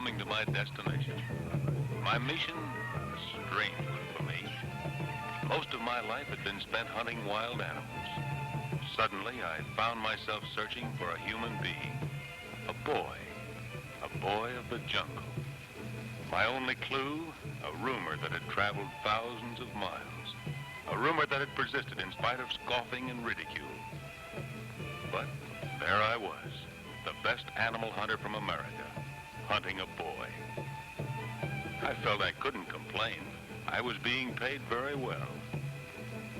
coming to my destination. My mission, a strange one for me. Most of my life had been spent hunting wild animals. Suddenly, I found myself searching for a human being. A boy of the jungle. My only clue, a rumor that had traveled thousands of miles. A rumor that had persisted in spite of scoffing and ridicule. But there I was, the best animal hunter from America, hunting a boy. I felt I couldn't complain. I was being paid very well.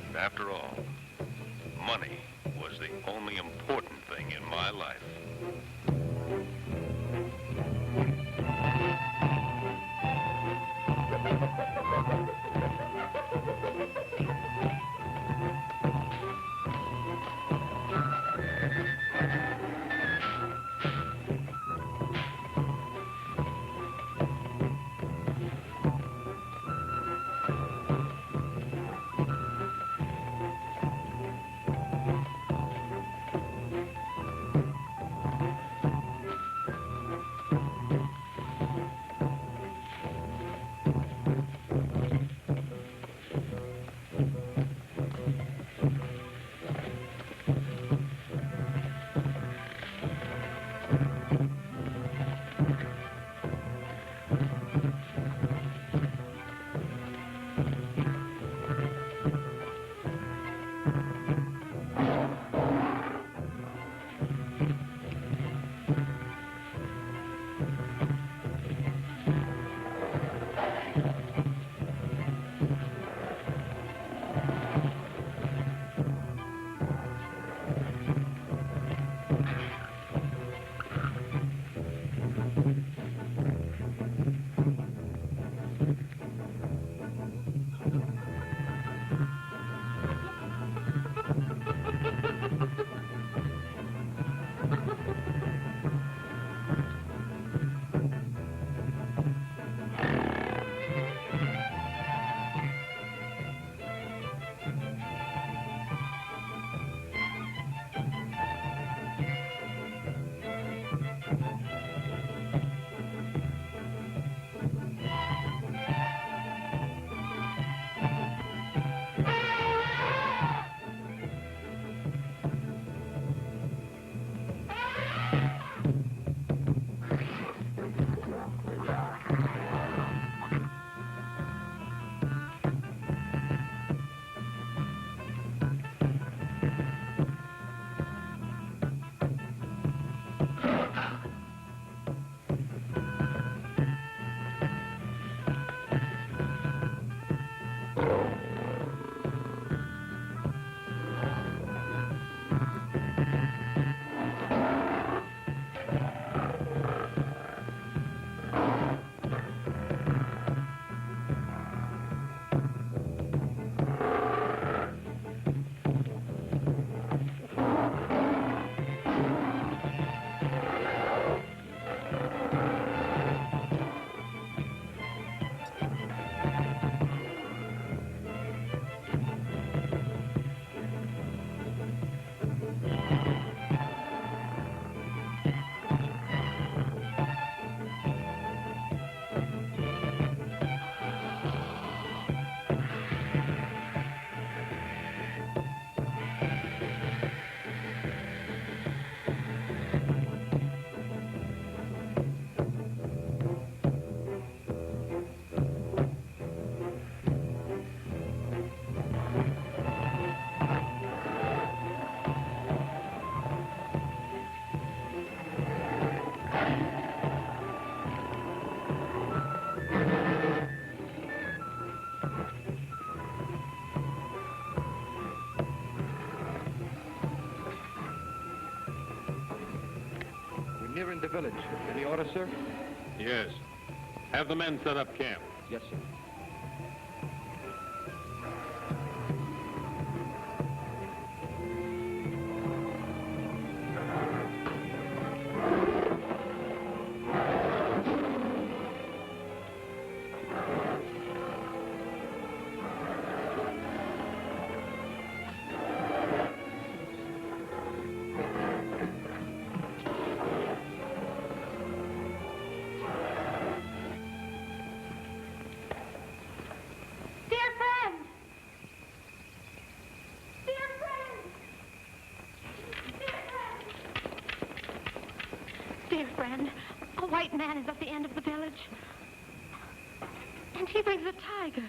And after all, money was the only important thing in my life. Nearing the village. Any order, sir? Yes. Have the men set up camp. Yes, sir. Dear friend, a white man is at the end of the village. And he brings a tiger.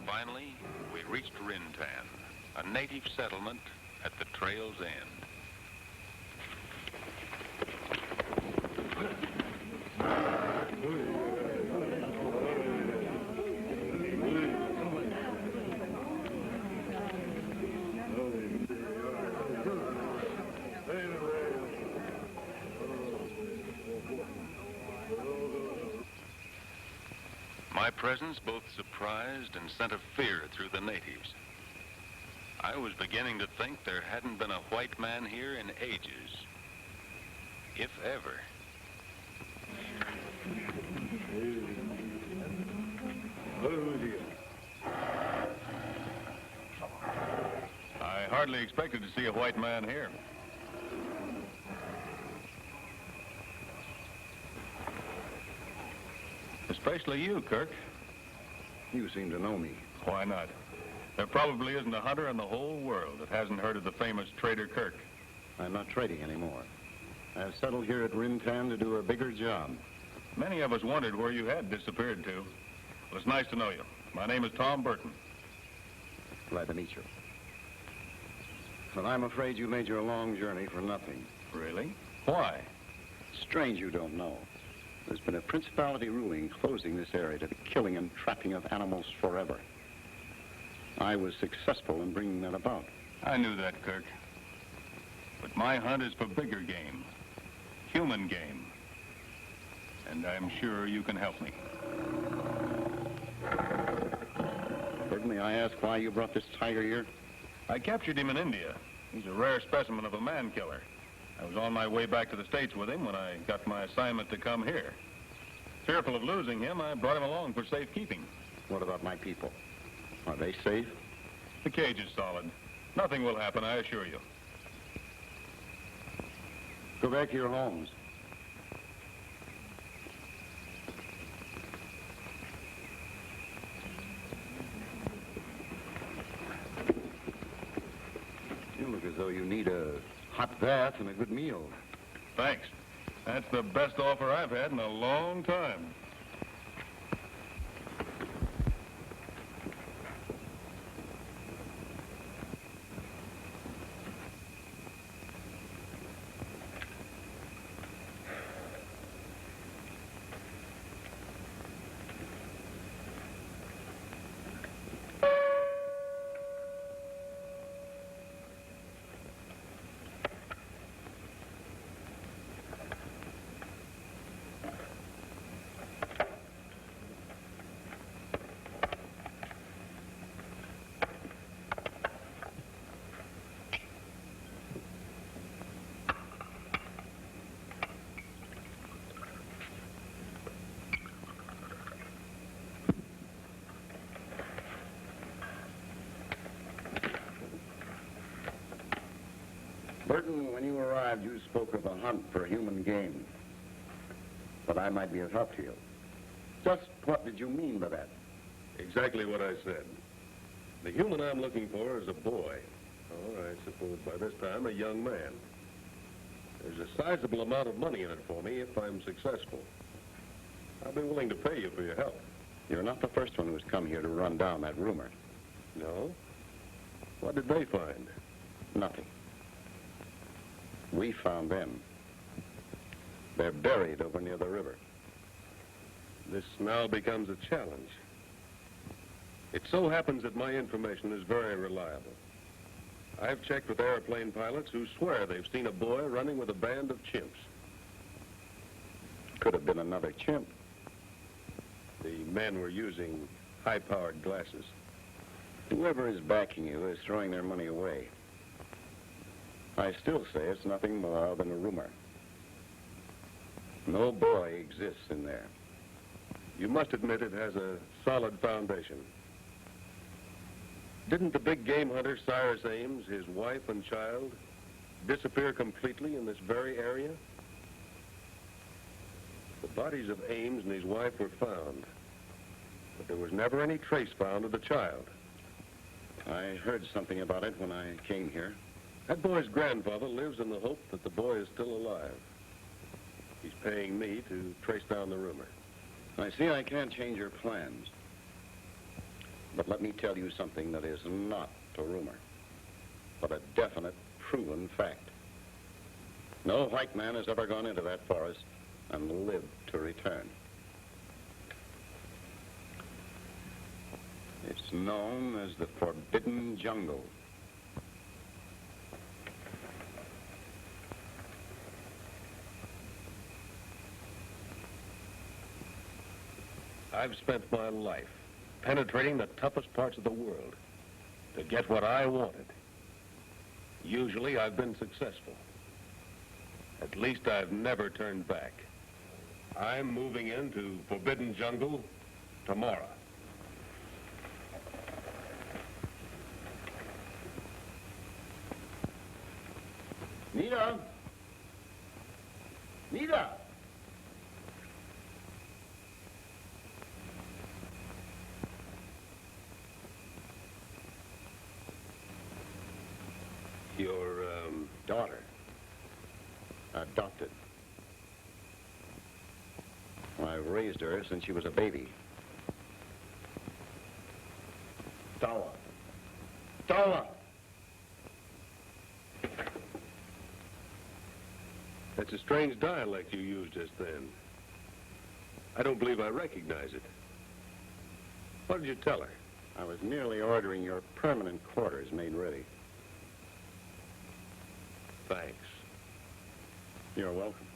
Finally, we reached Rintan, a native settlement at the trail's end. My presence both surprised and sent a fear through the natives. I was beginning to think there hadn't been a white man here in ages, if ever. I hardly expected to see a white man here. Especially you, Kirk. You seem to know me. Why not? There probably isn't a hunter in the whole world that hasn't heard of the famous trader Kirk. I'm not trading anymore. I've settled here at Rintan to do a bigger job. Many of us wondered where you had disappeared to. Well, it's nice to know you. My name is Tom Burton. Glad to meet you. But I'm afraid you made your long journey for nothing. Really? Why? Strange you don't know. There's been a principality ruling closing this area to the killing and trapping of animals forever. I was successful in bringing that about. I knew that, Kirk. But my hunt is for bigger game. Human game. And I'm sure you can help me. Burton, may I ask why you brought this tiger here? I captured him in India. He's a rare specimen of a man-killer. I was on my way back to the States with him when I got my assignment to come here. Fearful of losing him, I brought him along for safekeeping. What about my people? Are they safe? The cage is solid. Nothing will happen, I assure you. Go back to your homes. You look as though you need a hot bath and a good meal. Thanks. That's the best offer I've had in a long time. Burton, when you arrived, you spoke of a hunt for human game. But I might be of help to you. Just what did you mean by that? Exactly what I said. The human I'm looking for is a boy. Or I suppose by this time a young man. There's a sizable amount of money in it for me if I'm successful. I'll be willing to pay you for your help. You're not the first one who's come here to run down that rumor. No? What did they find? Nothing. We found them. They're buried over near the river. This now becomes a challenge. It so happens that my information is very reliable. I've checked with airplane pilots who swear they've seen a boy running with a band of chimps. Could have been another chimp. The men were using high-powered glasses. Whoever is backing you is throwing their money away. I still say it's nothing more than a rumor. No boy exists in there. You must admit it has a solid foundation. Didn't the big game hunter Cyrus Ames, his wife and child, disappear completely in this very area? The bodies of Ames and his wife were found, but there was never any trace found of the child. I heard something about it when I came here. That boy's grandfather lives in the hope that the boy is still alive. He's paying me to trace down the rumor. I see I can't change your plans. But let me tell you something that is not a rumor, but a definite, proven fact. No white man has ever gone into that forest and lived to return. It's known as the Forbidden Jungle. I've spent my life penetrating the toughest parts of the world to get what I wanted. Usually I've been successful. At least I've never turned back. I'm moving into Forbidden Jungle tomorrow. Nita! Nita! Your, daughter. Adopted. I've raised her since she was a baby. Tawa. Tawa! That's a strange dialect you used just then. I don't believe I recognize it. What did you tell her? I was merely ordering your permanent quarters made ready. Thanks. You're welcome.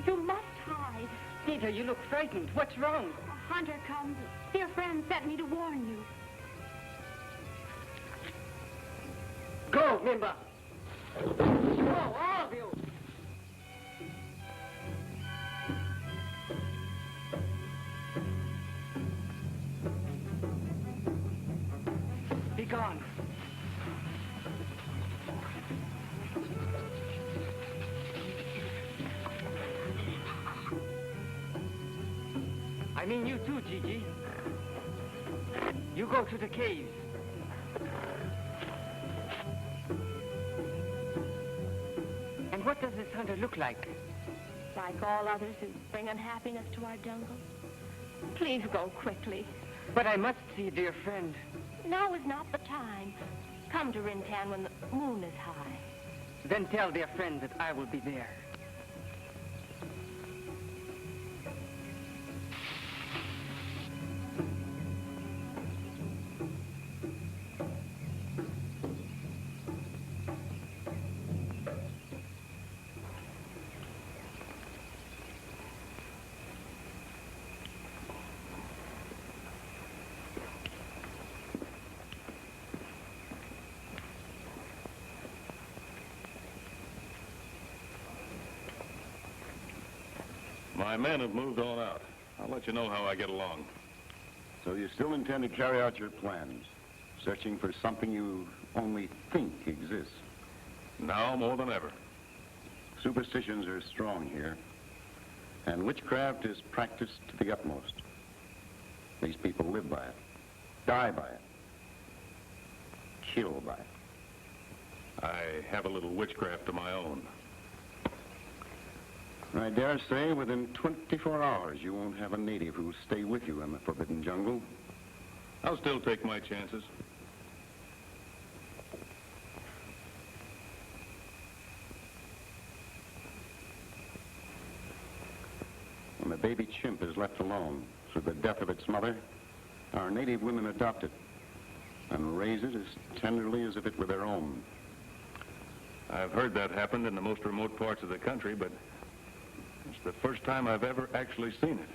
You must hide. Nita, you look frightened. What's wrong? A hunter comes. Your friend sent me to warn you. Go, Nimba. Go, all of you. Be gone. I mean you too, Gigi. You go to the caves. And what does this hunter look like? Like all others who bring unhappiness to our jungle. Please go quickly. But I must see dear friend. Now is not the time. Come to Rintan when the moon is high. Then tell dear friend that I will be there. My men have moved on out. I'll let you know how I get along. So you still intend to carry out your plans, searching for something you only think exists? Now more than ever. Superstitions are strong here, and witchcraft is practiced to the utmost. These people live by it, die by it, kill by it. I have a little witchcraft of my own. I dare say within 24 hours you won't have a native who'll stay with you in the forbidden jungle. I'll still take my chances. When the baby chimp is left alone through the death of its mother, our native women adopt it and raise it as tenderly as if it were their own. I've heard that happened in the most remote parts of the country, but it's the first time I've ever actually seen it.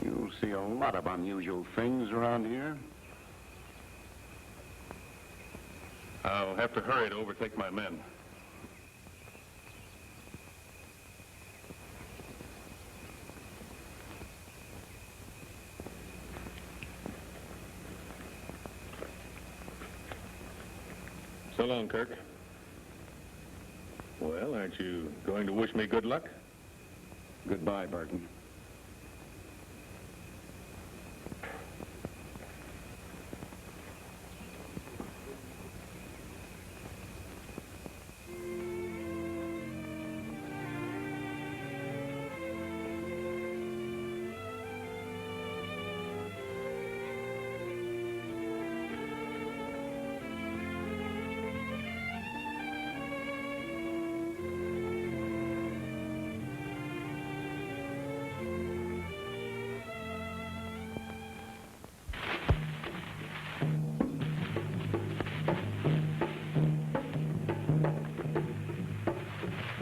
You'll see a lot of unusual things around here. I'll have to hurry to overtake my men. So long, Kirk. Well, aren't you going to wish me good luck? Goodbye, Burton.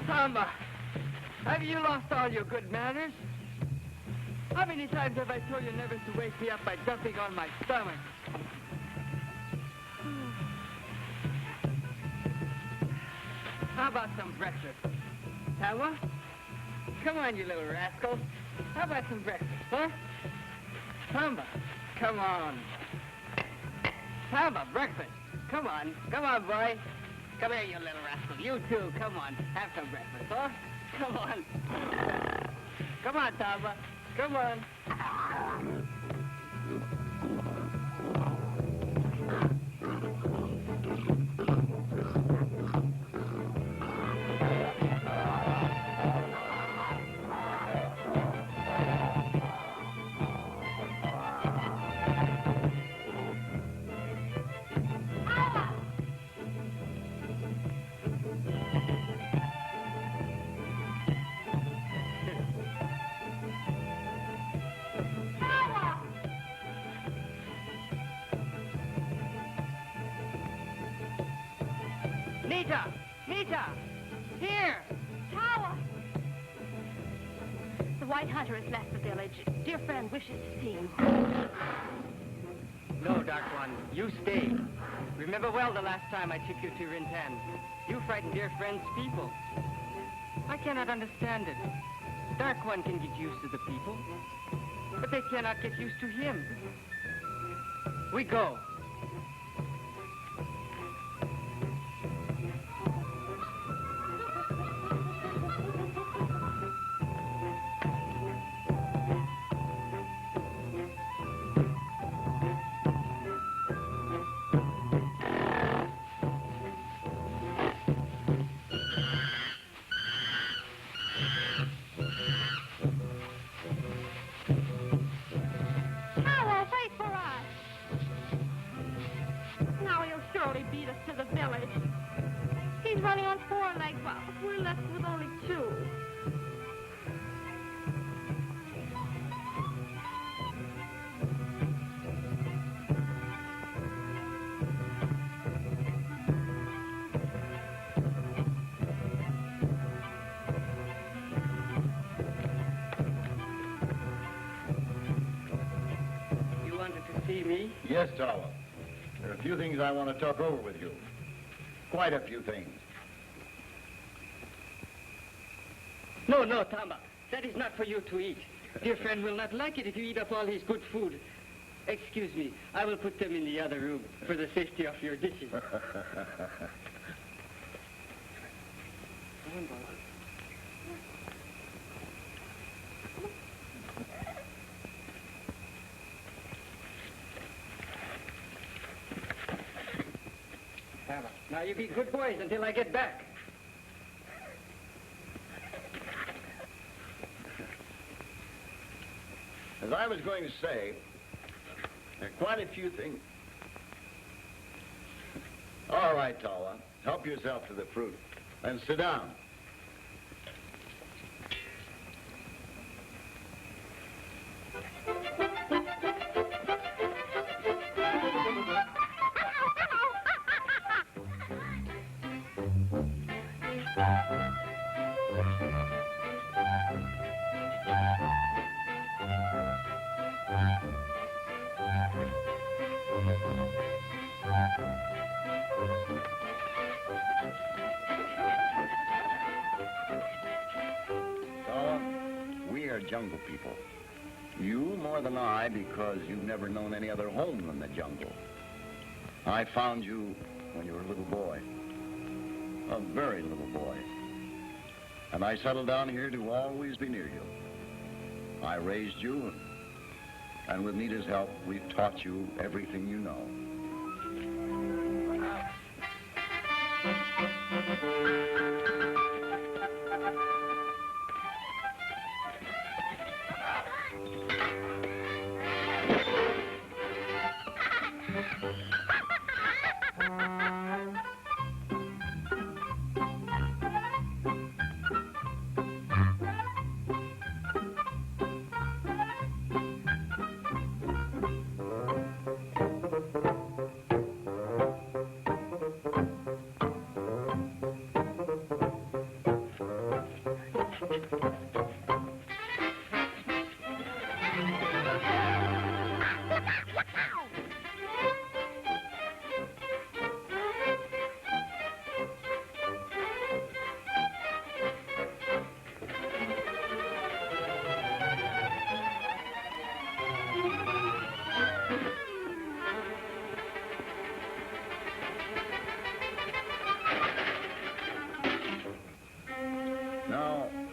Tamba, have you lost all your good manners? How many times have I told you never to wake me up by jumping on my stomach? How about some breakfast? Tawa? Come on, you little rascal. How about some breakfast, huh? Tamba, come on. Tamba, breakfast. Come on, boy. Come here, you little rascal. You too, come on. Have some breakfast, huh? Come on. Come on, Tamba. Come on. Nita! Here! Tawa! The white hunter has left the village. Dear friend wishes to see you. No, Dark One, you stay. Remember well the last time I took you to Rintan. You frightened dear friend's people. I cannot understand it. Dark One can get used to the people, but they cannot get used to him. We go. see me? Yes, Tawa. There are a few things I want to talk over with you. Quite a few things. No, no, Tamba. That is not for you to eat. Dear friend will not like it if you eat up all his good food. Excuse me. I will put them in the other room for the safety of your dishes. Now you be good boys until I get back. As I was going to say, there are quite a few things. All right, Tawa. Help yourself to the fruit. And sit down. Jungle people. You more than I, because you've never known any other home than the jungle. I found you when you were a little boy. A very little boy. And I settled down here to always be near you. I raised you, and with Nita's help, we've taught you everything you know.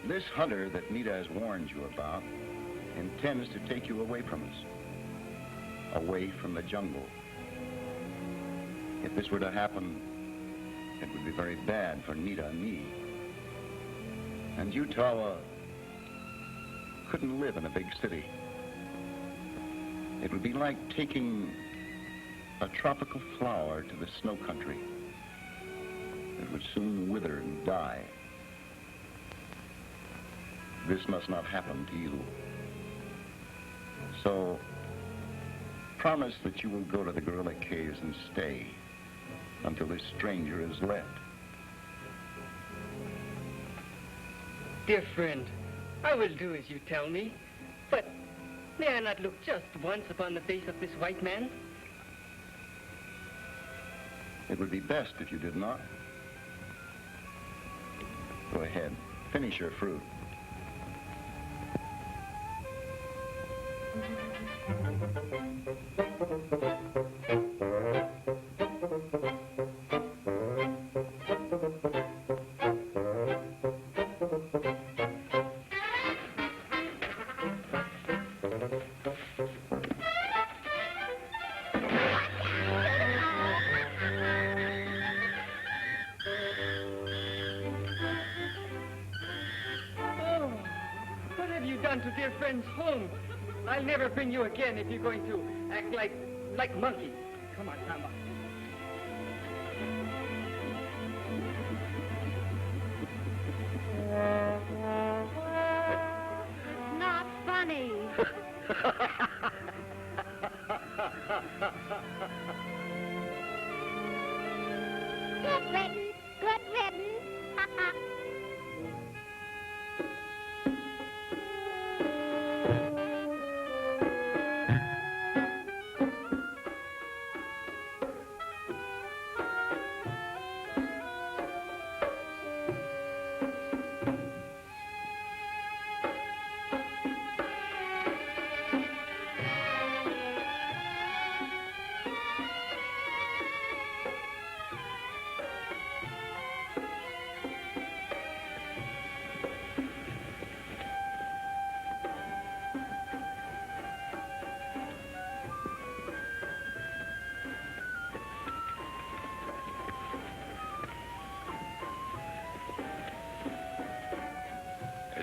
This hunter that Nita has warned you about intends to take you away from us, away from the jungle. If this were to happen, it would be very bad for Nita and me. And you, Tawa, couldn't live in a big city. It would be like taking a tropical flower to the snow country. It would soon wither and die. This must not happen to you. So, promise that you will go to the gorilla caves and stay until this stranger is left. Dear friend, I will do as you tell me, but may I not look just once upon the face of this white man? It would be best if you did not. Go ahead, finish your fruit. To dear friend's home. I'll never bring you again if you're going to act like monkey. Come on, Tamba. Not funny. Good riddance. Good riddance.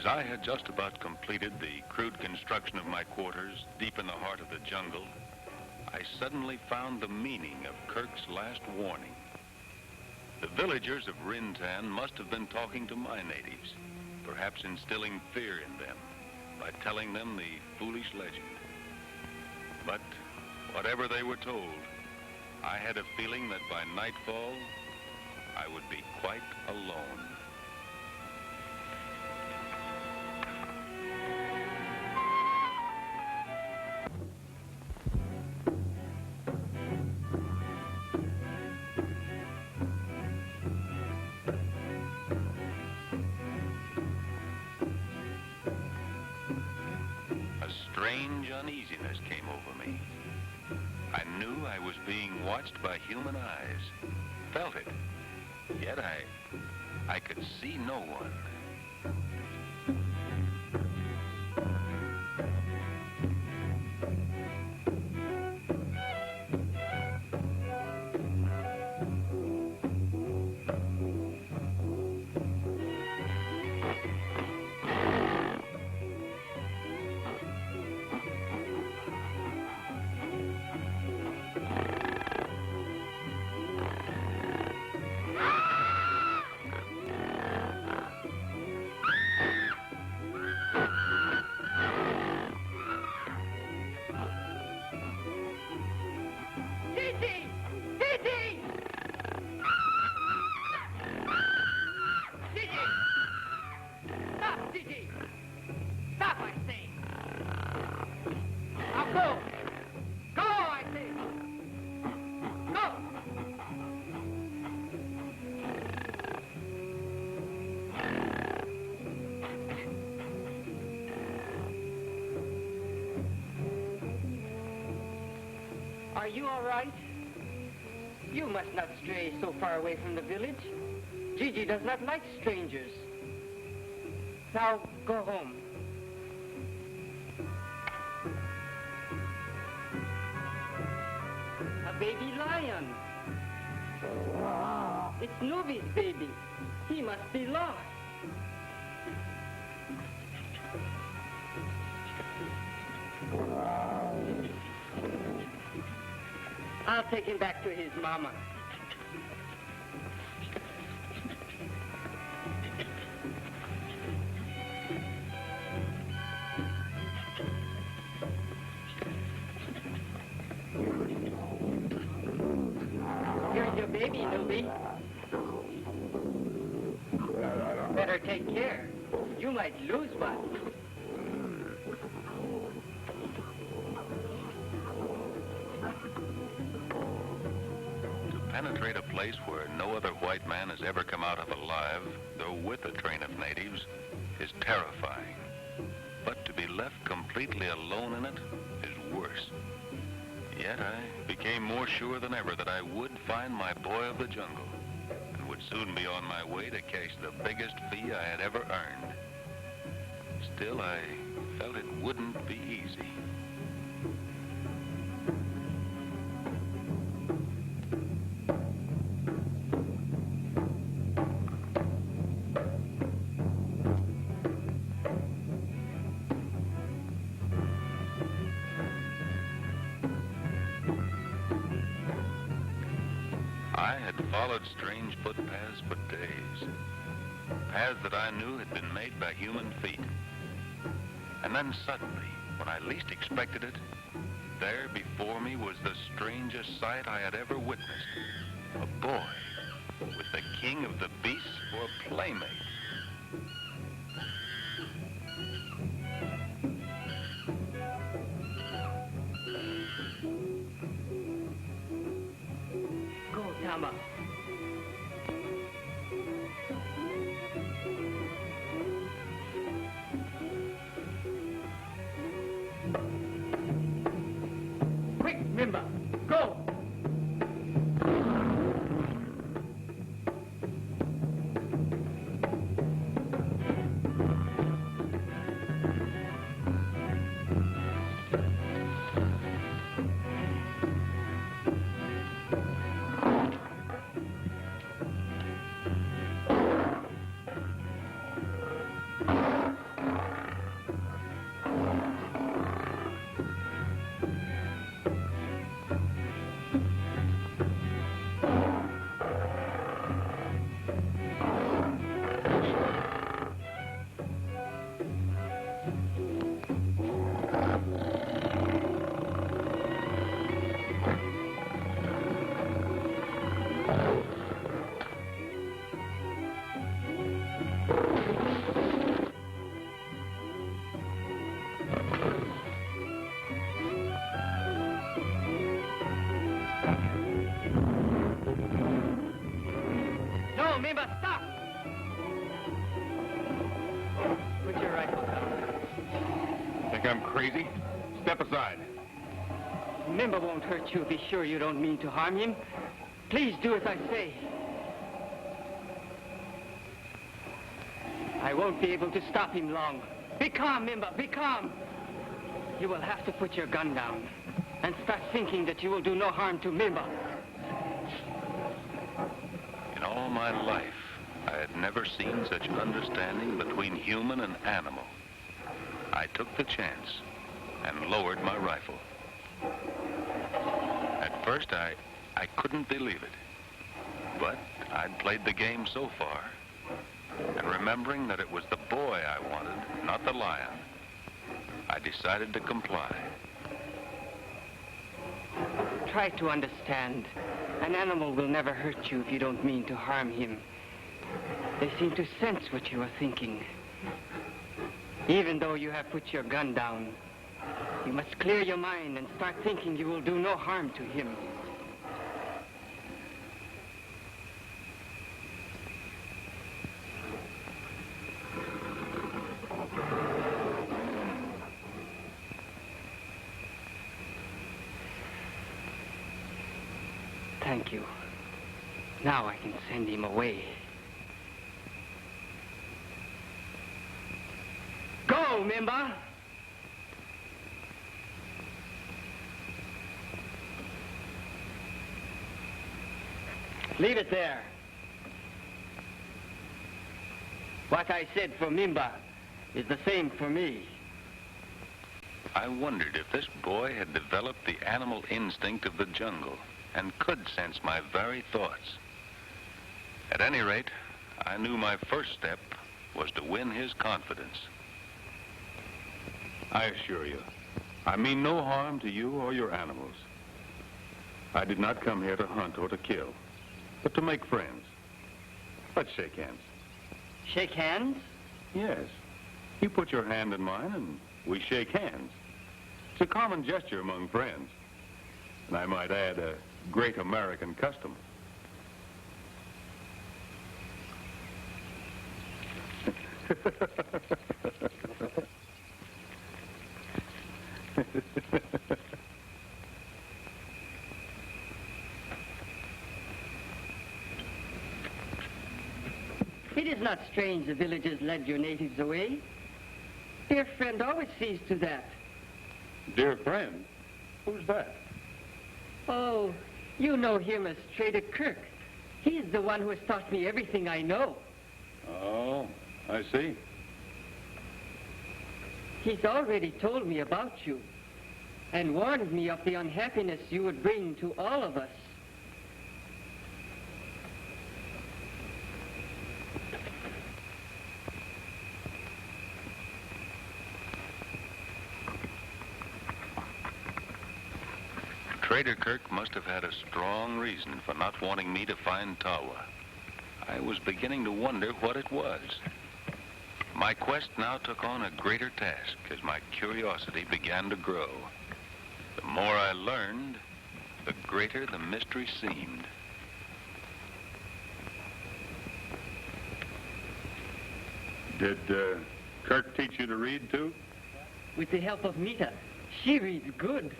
As I had just about completed the crude construction of my quarters deep in the heart of the jungle, I suddenly found the meaning of Kirk's last warning. The villagers of Rintan must have been talking to my natives, perhaps instilling fear in them by telling them the foolish legend. But whatever they were told, I had a feeling that by nightfall, I would be quite alone. Strange uneasiness came over me. I knew I was being watched by human eyes, felt it, yet I could see no one. Are you all right? You must not stray so far away from the village. Gigi does not like strangers. Now, go home. A baby lion. It's Nubi's baby. He must be lost. I'll take him back to his mama. Here's your baby, Nubi. Better take care. You might lose one. Penetrate a place where no other white man has ever come out of alive, though with a train of natives, is terrifying. But to be left completely alone in it is worse. Yet I became more sure than ever that I would find my boy of the jungle and would soon be on my way to cash the biggest fee I had ever earned. Still, I felt it wouldn't be easy. I had followed strange footpaths for days, paths that I knew had been made by human feet. And then suddenly, when I least expected it, there before me was the strangest sight I had ever witnessed. A boy with the king of the beasts for a playmate. Go, Tamba. Quick, Mimba, go! crazy? Step aside. Mimba won't hurt you if he's sure you don't mean to harm him. Please do as I say. I won't be able to stop him long. Be calm, Mimba, be calm. You will have to put your gun down and start thinking that you will do no harm to Mimba. In all my life, I had never seen such understanding between human and animal. I took the chance and lowered my rifle. At first, I couldn't believe it. But I'd played the game so far. And remembering that it was the boy I wanted, not the lion, I decided to comply. Try to understand. An animal will never hurt you if you don't mean to harm him. They seem to sense what you are thinking. Even though you have put your gun down, you must clear your mind and start thinking you will do no harm to him. Thank you. Now I can send him away. Go, Mimba! Leave it there. What I said for Mimba is the same for me. I wondered if this boy had developed the animal instinct of the jungle and could sense my very thoughts. At any rate, I knew my first step was to win his confidence. I assure you, I mean no harm to you or your animals. I did not come here to hunt or to kill, but to make friends. Let's shake hands. Shake hands? Yes. You put your hand in mine and we shake hands. It's a common gesture among friends. And I might add, a great American custom. It is not strange the villagers led your natives away. Dear friend always sees to that. Dear friend? Who's that? Oh, you know him as Trader Kirk. He's the one who has taught me everything I know. Oh, I see. He's already told me about you and warned me of the unhappiness you would bring to all of us. Trader Kirk must have had a strong reason for not wanting me to find Tawa. I was beginning to wonder what it was. My quest now took on a greater task as my curiosity began to grow. The more I learned, the greater the mystery seemed. Did Kirk teach you to read, too? With the help of Nita. She reads good.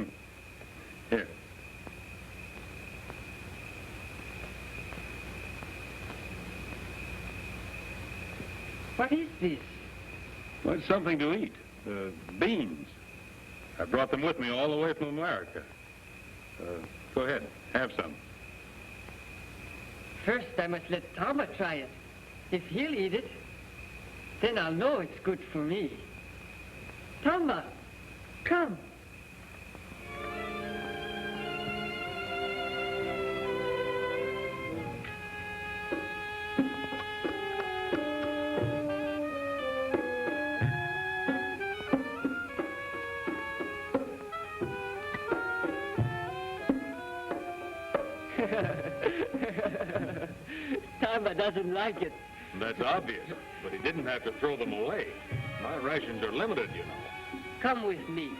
Here. What is this? Well, it's something to eat. Beans. I brought them with me all the way from America. Go ahead, have some. First, I must let Tamba try it. If he'll eat it, then I'll know it's good for me. Tamba, come. Tamba doesn't like it. That's obvious, but he didn't have to throw them away. My rations are limited, you know. Come with me.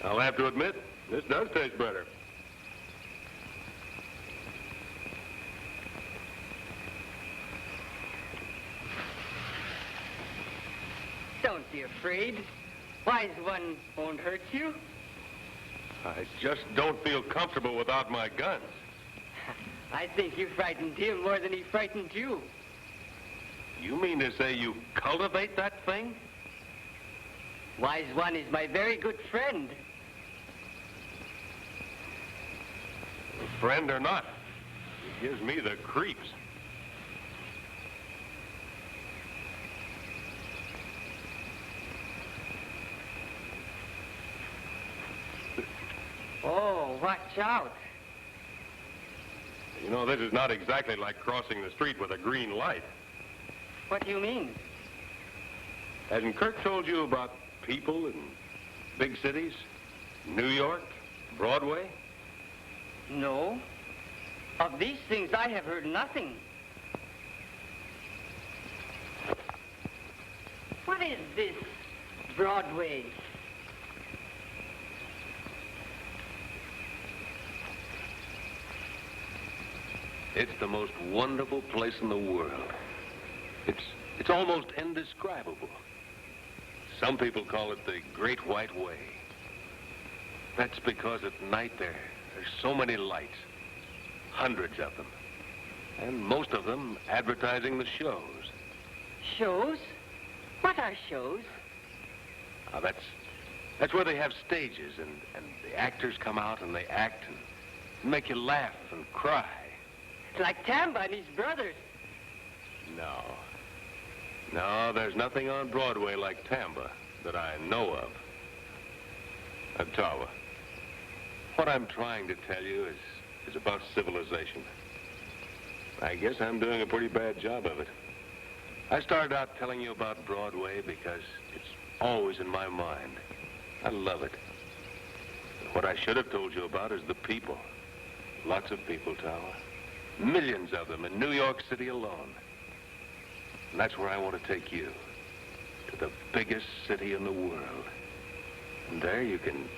I'll have to admit, this does taste better. Don't be afraid. Wise one won't hurt you. I just don't feel comfortable without my guns. I think you frightened him more than he frightened you. You mean to say you cultivate that thing? Wise one is my very good friend. Friend or not, he gives me the creeps. Oh, watch out. You know, this is not exactly like crossing the street with a green light. What do you mean? Hasn't Kirk told you about people in big cities? New York, Broadway? No. Of these things I have heard nothing. What is this Broadway? It's the most wonderful place in the world. It's almost indescribable. Some people call it the Great White Way. That's because at night there's so many lights, hundreds of them, and most of them advertising the shows. Shows? What are shows? Now, that's where they have stages, and the actors come out and they act and make you laugh and cry. Like Tamba and his brothers. No, there's nothing on Broadway like Tamba that I know of. Tawa, what I'm trying to tell you is about civilization. I guess I'm doing a pretty bad job of it. I started out telling you about Broadway because it's always in my mind. I love it. What I should have told you about is the people. Lots of people, Tawa. Millions of them in New York City alone. And that's where I want to take you. To the biggest city in the world. And there you can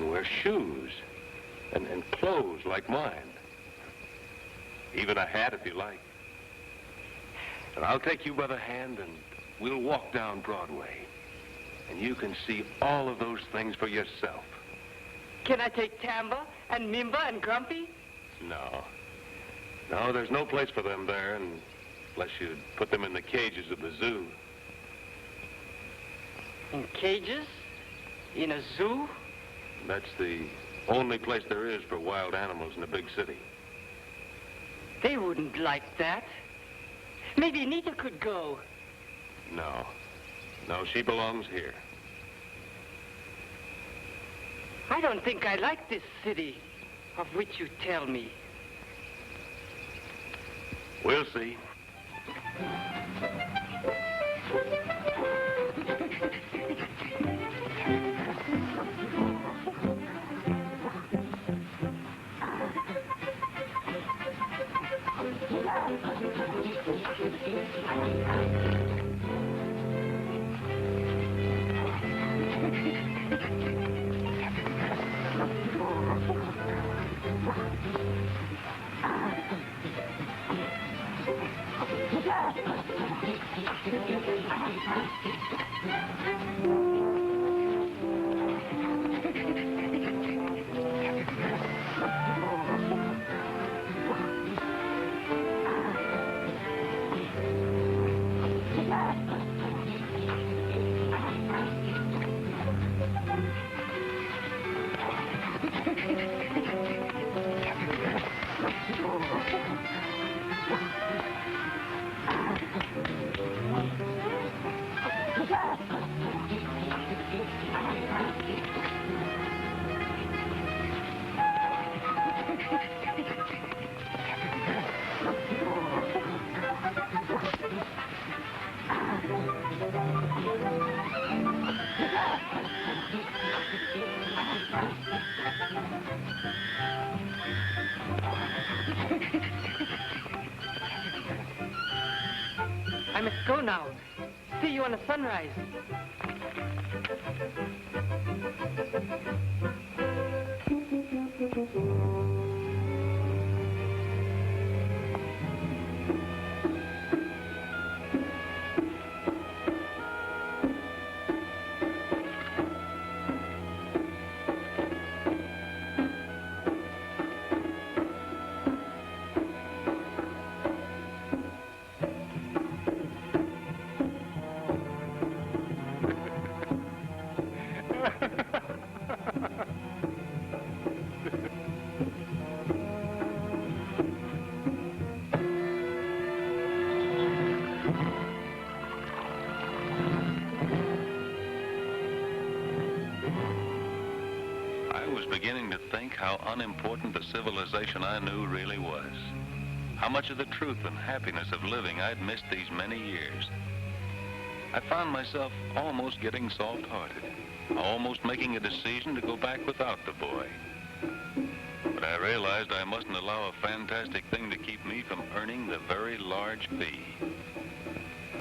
wear shoes and clothes like mine. Even a hat if you like. And I'll take you by the hand and we'll walk down Broadway. And you can see all of those things for yourself. Can I take Tamba and Mimba and Grumpy? No, there's no place for them there unless you put them in the cages of the zoo. In cages? In a zoo? That's the only place there is for wild animals in a big city. They wouldn't like that. Maybe Nita could go. No, she belongs here. I don't think I like this city of which you tell me. We'll see. I must go now. See you on the sunrise. I was beginning to think how unimportant the civilization I knew really was. How much of the truth and happiness of living I'd missed these many years. I found myself almost getting soft-hearted, almost making a decision to go back without the boy. But I realized I mustn't allow a fantastic thing to keep me from earning the very large fee.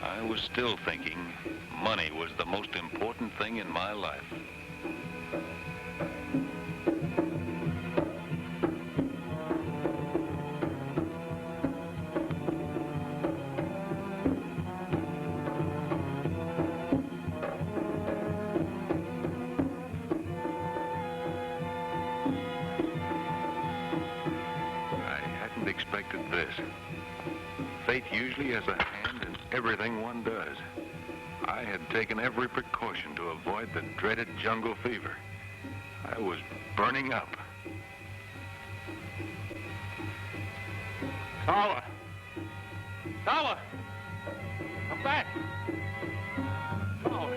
I was still thinking money was the most important thing in my life. Expected this. Fate usually has a hand in everything one does. I had taken every precaution to avoid the dreaded jungle fever. I was burning up. Tawa! Tawa! Come back! Tawa!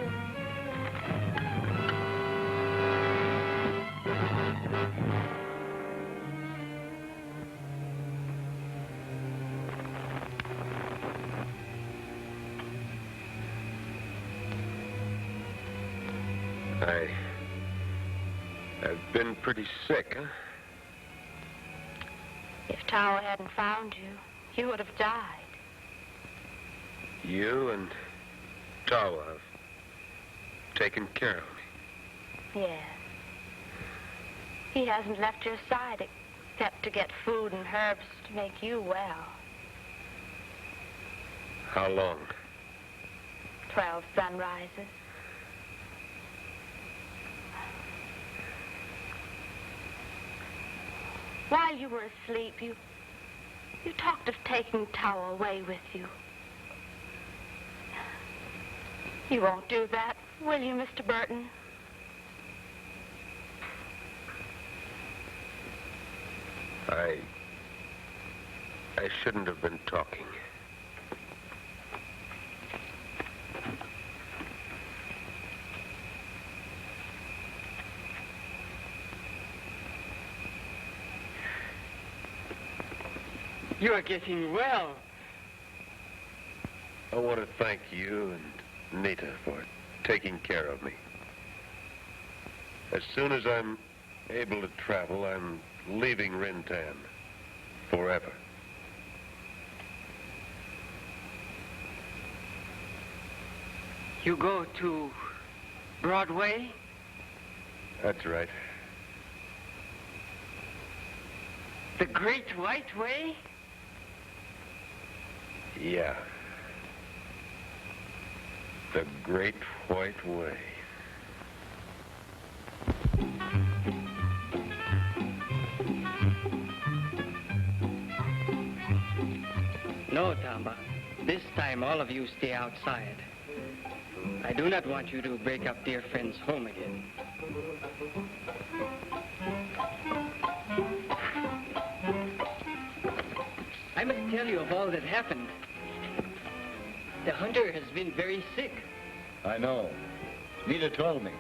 I've been pretty sick, huh? If Tawa hadn't found you, you would have died. You and Tawa have taken care of me. Yes. He hasn't left your side except to get food and herbs to make you well. How long? 12 sunrises. While you were asleep, you talked of taking Tawa away with you. You won't do that, will you, Mr. Burton? I shouldn't have been talking. You are getting well. I want to thank you and Nita for taking care of me. As soon as I'm able to travel, I'm leaving Rintan forever. You go to Broadway? That's right. The Great White Way? Yeah. The Great White Way. No, Tamba. This time all of you stay outside. I do not want you to break up dear friend's home again. I must tell you of all that happened. The hunter has been very sick. I know. Nita told me.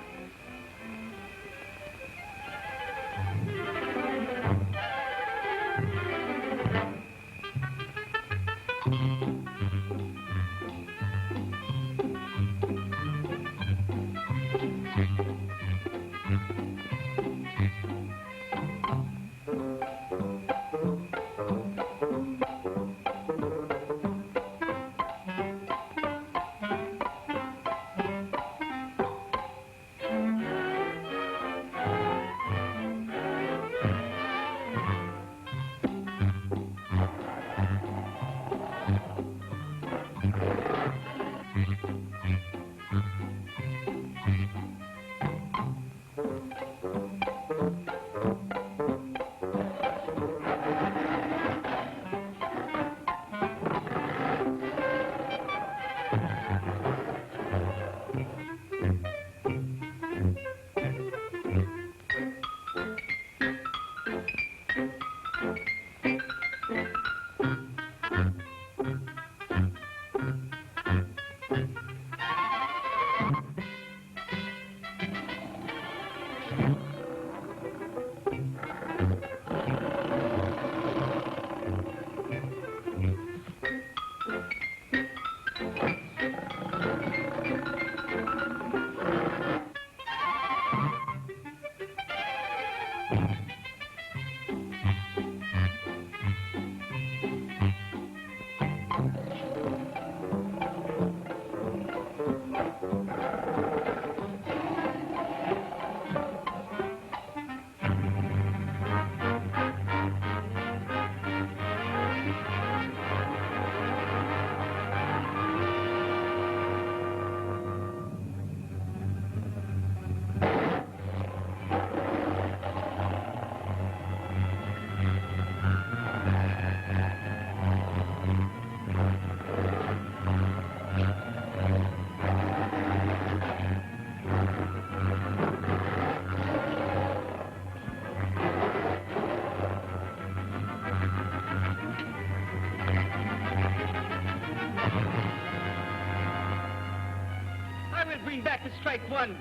back to strike one.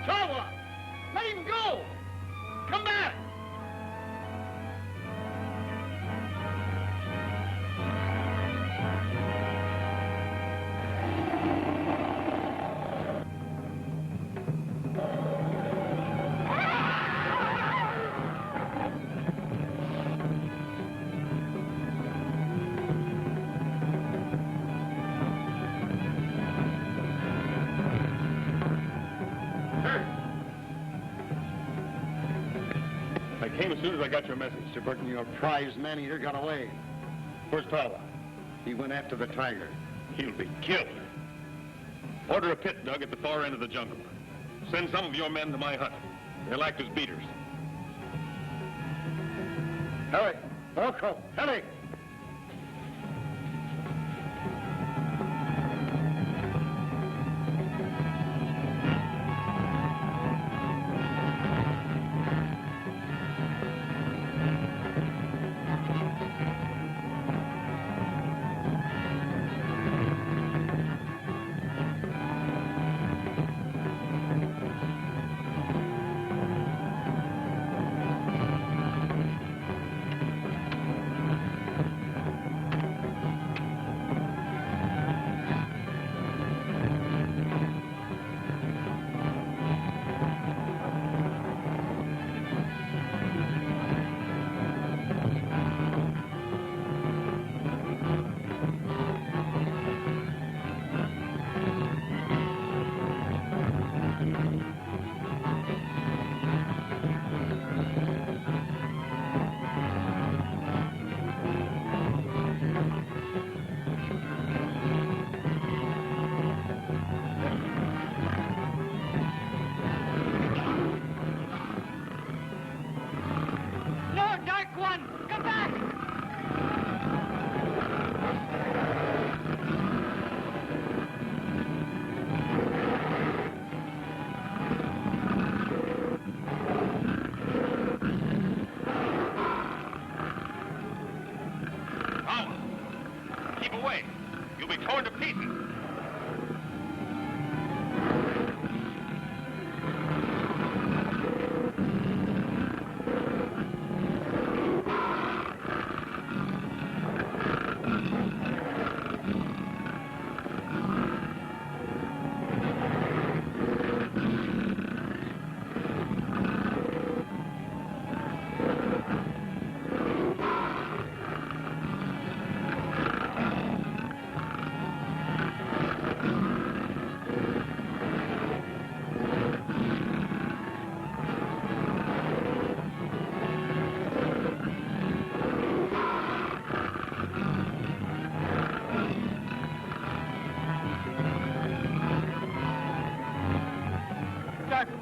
Tawa! Let him go! Come back! I came as soon as I got your message. Mr. Burton, your prize man-eater got away. Where's Tawa? He went after the tiger. He'll be killed. Order a pit dug at the far end of the jungle. Send some of your men to my hut. They'll act as beaters. Hurry! Orko! Hurry!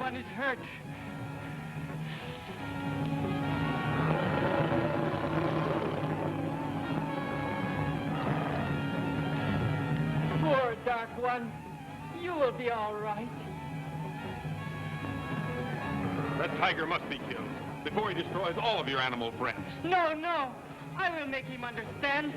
Is hurt. Poor Dark One. You will be all right. That tiger must be killed before he destroys all of your animal friends. No, no. I will make him understand.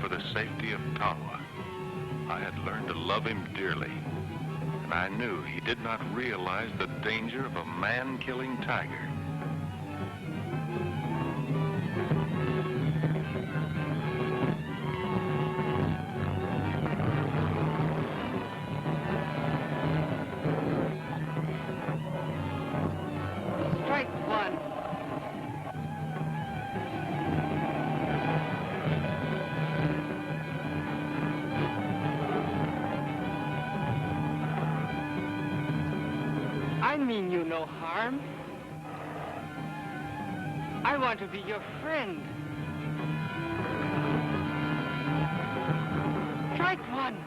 for the safety of Tawa. I had learned to love him dearly, and I knew he did not realize the danger of a man-killing tiger. Strike one. I mean you no harm. I want to be your friend. Strike one.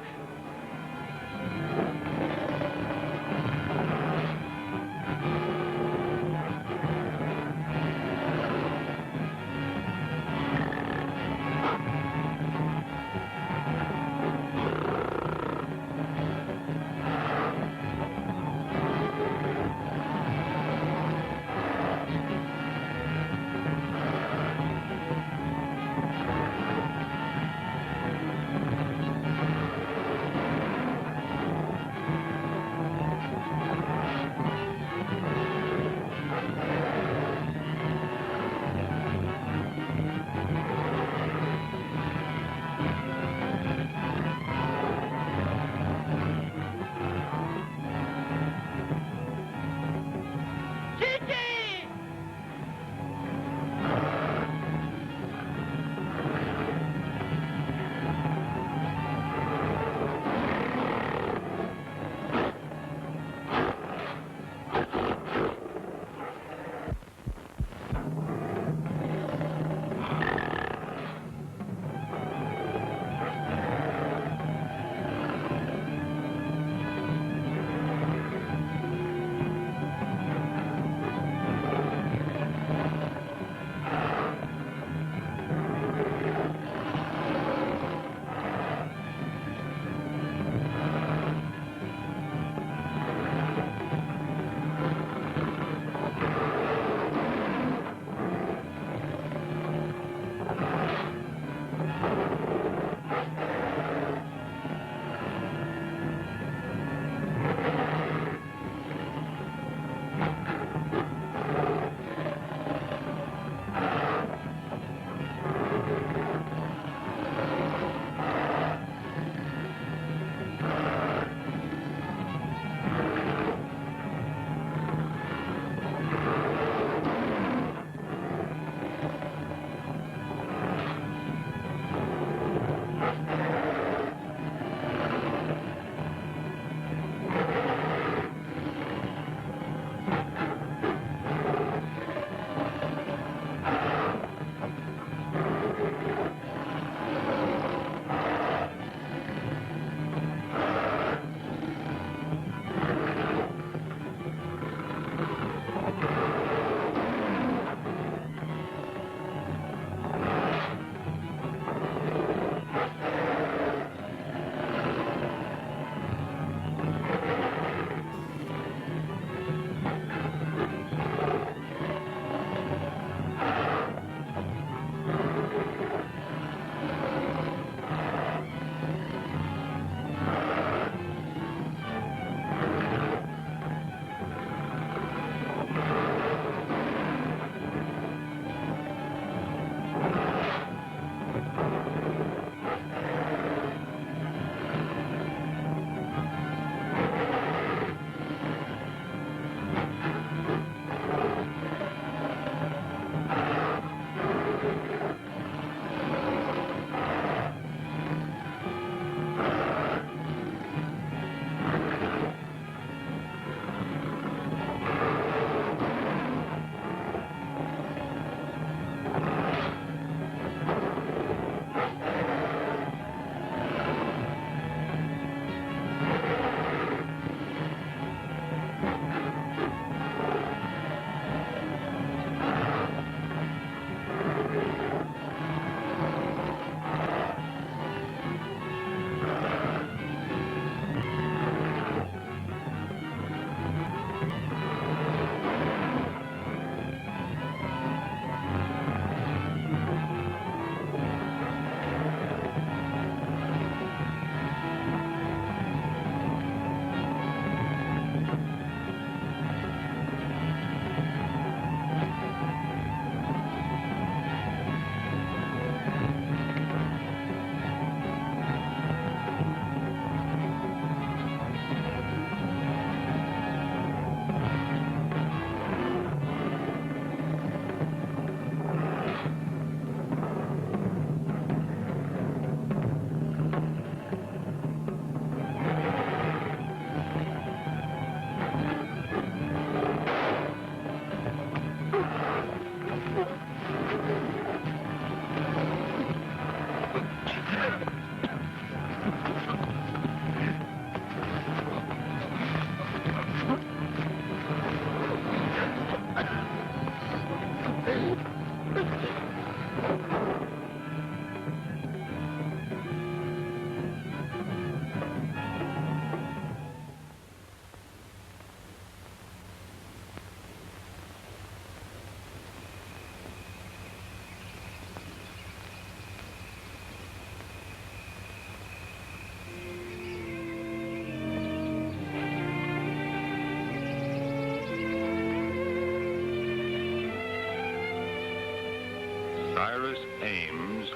Ames,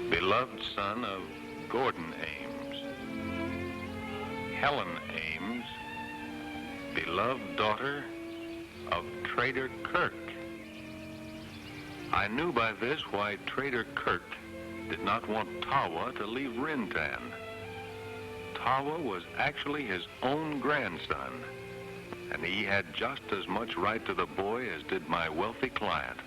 beloved son of Gordon Ames. Helen Ames, beloved daughter of Trader Kirk. I knew by this why Trader Kirk did not want Tawa to leave Rintan. Tawa was actually his own grandson, and he had just as much right to the boy as did my wealthy client.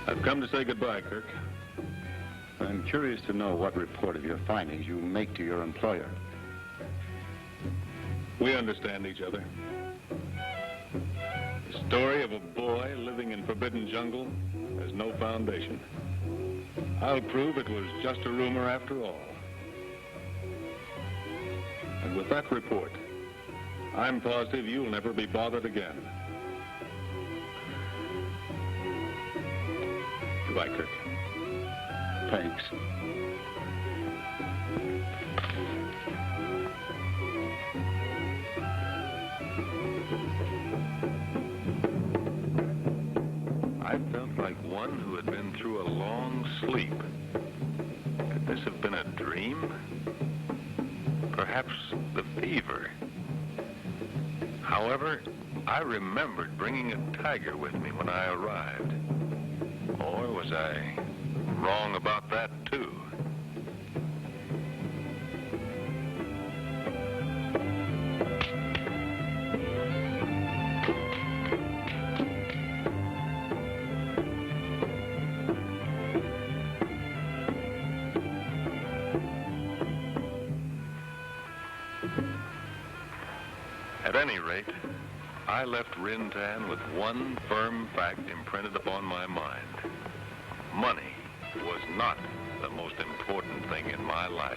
I've come to say goodbye, Kirk. I'm curious to know what report of your findings you make to your employer. We understand each other. The story of a boy living in forbidden jungle has no foundation. I'll prove it was just a rumor after all. And with that report, I'm positive you'll never be bothered again. Goodbye, Kirk. Thanks. I felt like one who had been through a long sleep. Could this have been a dream? Perhaps the fever. However, I remembered bringing a tiger with me when I arrived. Or was I wrong about that, too? At any rate, I left Rintan with one firm fact imprinted upon my mind. Money was not the most important thing in my life.